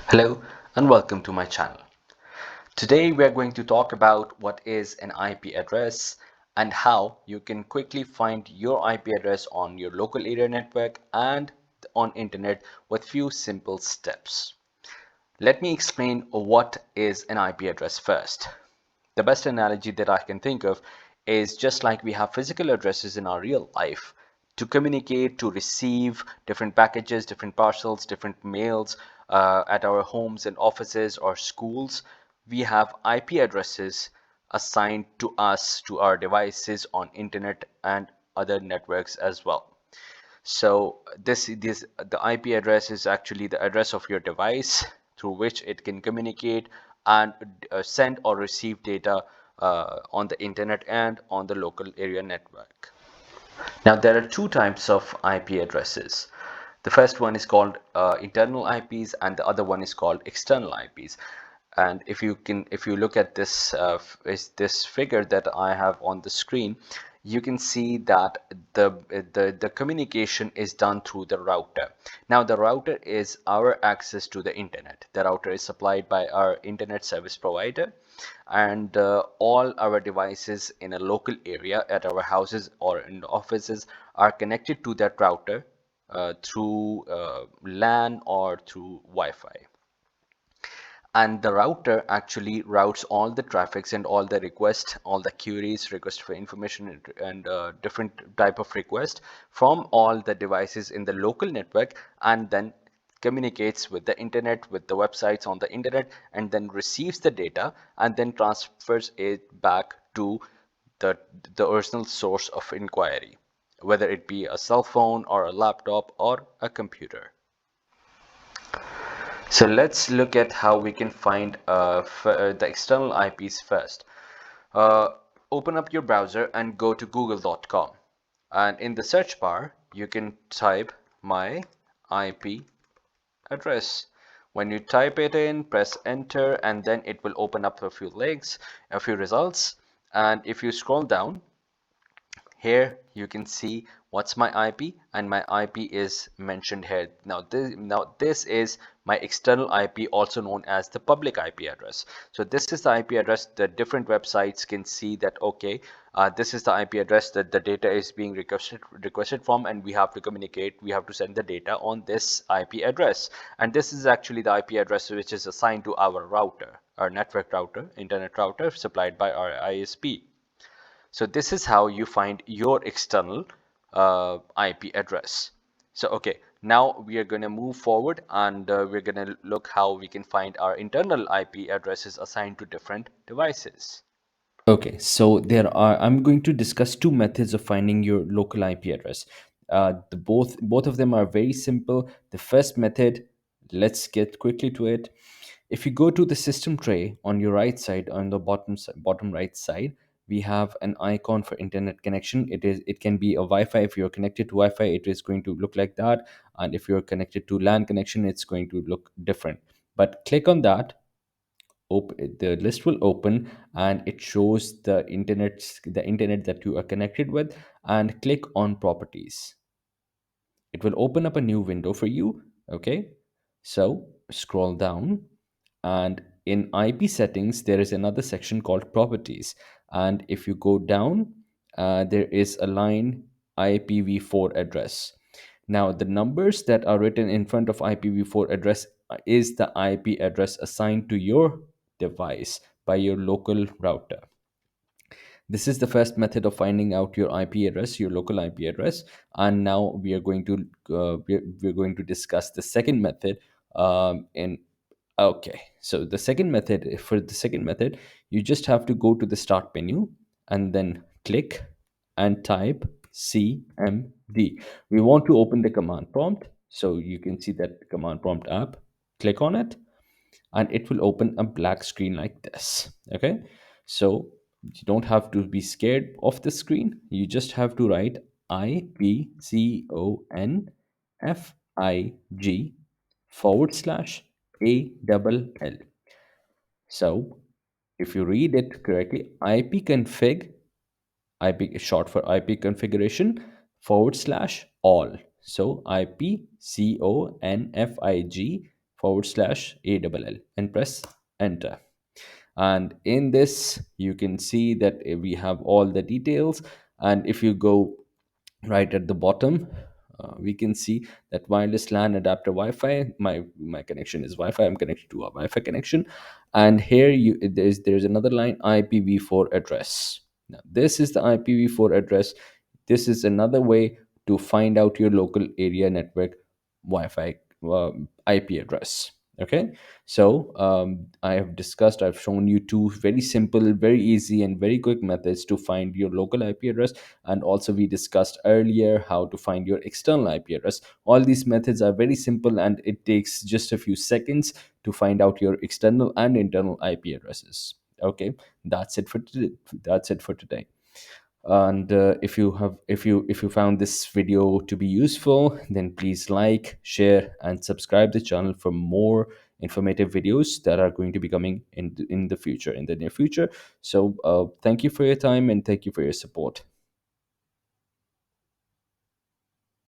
Hello and welcome to my channel. Today we are going to talk about what is an IP address and how you can quickly find your IP address on your local area network and on internet with few simple steps. Let me explain what is an IP address first. The best analogy that I can think of is just like we have physical addresses in our real life to communicate, to receive different packages, different parcels, different mails at our homes and offices or schools. We have IP addresses assigned to us, to our devices on internet and other networks as well. So this the IP address is actually the address of your device through which it can communicate and send or receive data on the internet and on the local area network. Now there are two types of IP addresses. The first one is called internal IPs and the other one is called external IPs. And if you look at this figure that I have on the screen, you can see that the communication is done through the router. Now the router is our access to the internet. The router is supplied by our internet service provider, and all our devices in a local area at our houses or in offices are connected to that router through LAN or through Wi-Fi. And the router actually routes all the traffics and all the requests, all the queries, requests for information, and different type of requests from all the devices in the local network, and then communicates with the internet, with the websites on the internet, and then receives the data and then transfers it back to the the original source of inquiry, whether it be a cell phone or a laptop or a computer. So let's look at how we can find the external IPs first. Uh, Open up your browser and go to google.com. And in the search bar, you can type my IP address. When you type it in, press enter, and then it will open up a few links, a few results. And if you scroll down, here you can see what's my IP, and my IP is mentioned here. Now this is my external IP, also known as the public IP address. So this is the IP address that different websites can see that, okay, this is the IP address that the data is being requested from, and we have to communicate, we have to send the data on this IP address. And this is actually the IP address which is assigned to our router, our network router, internet router supplied by our ISP. So this is how you find your external IP address. So okay, now we are going to move forward, and we're going to look how we can find our internal IP addresses assigned to different devices. Okay, so I'm going to discuss two methods of finding your local IP address. Both of them are very simple. The first method, let's get quickly to it. If you go to the system tray on your right side, on the bottom right side, we have an icon for internet connection. It can be a Wi-Fi. If you're connected to Wi-Fi, it is going to look like that, and if you're connected to LAN connection, it's going to look different. But click on that, the list will open, and it shows the internet that you are connected with, and click on properties. It will open up a new window for you. Okay, so scroll down, and in IP settings there is another section called properties, and if you go down, there is a line IPv4 address. Now the numbers that are written in front of IPv4 address is the IP address assigned to your device by your local router. This is the first method of finding out your IP address, your local IP address. And now we're going to discuss the second method. In Okay, so for the second method, you just have to go to the start menu and then click and type CMD. We want to open the command prompt, so you can see that command prompt app. Click on it, and it will open a black screen like this. Okay, so you don't have to be scared of the screen. You just have to write IPCONFIG /ALL. So if you read it correctly, IP is short for IP configuration /all. So IPCONFIG /ALL and press enter. And in this you can see that we have all the details. And if you go right at the bottom, we can see that wireless LAN adapter Wi-Fi. My connection is Wi-Fi. I'm connected to a Wi-Fi connection, and here there's another line, IPv4 address. Now this is the IPv4 address. This is another way to find out your local area network Wi-Fi IP address. Okay, so I've shown you two very simple, very easy, and very quick methods to find your local IP address. And also we discussed earlier how to find your external IP address. All these methods are very simple, and it takes just a few seconds to find out your external and internal IP addresses. Okay, that's it for today. That's it for today. And if you found this video to be useful, then please like, share, and subscribe the channel for more informative videos that are going to be coming in the future, in the near future. So thank you for your time, and thank you for your support.